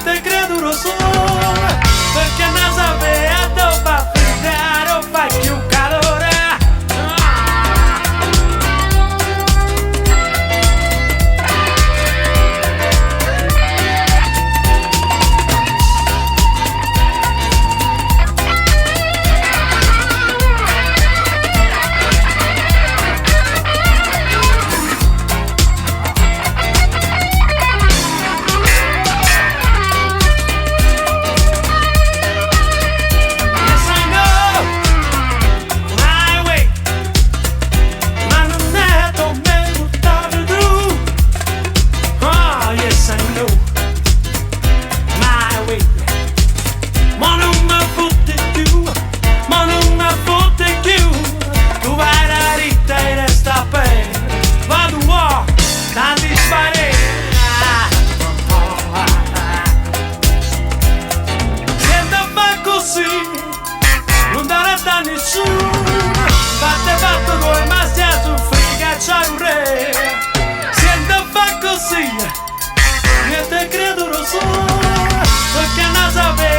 niente credo lo so, perché non sapeva dove fa frittare o fa più calore. Non darà da nisciuno, fatto come mastia su friga c'è un re. Siente fa così, niente credo lo so, perché non sapeva.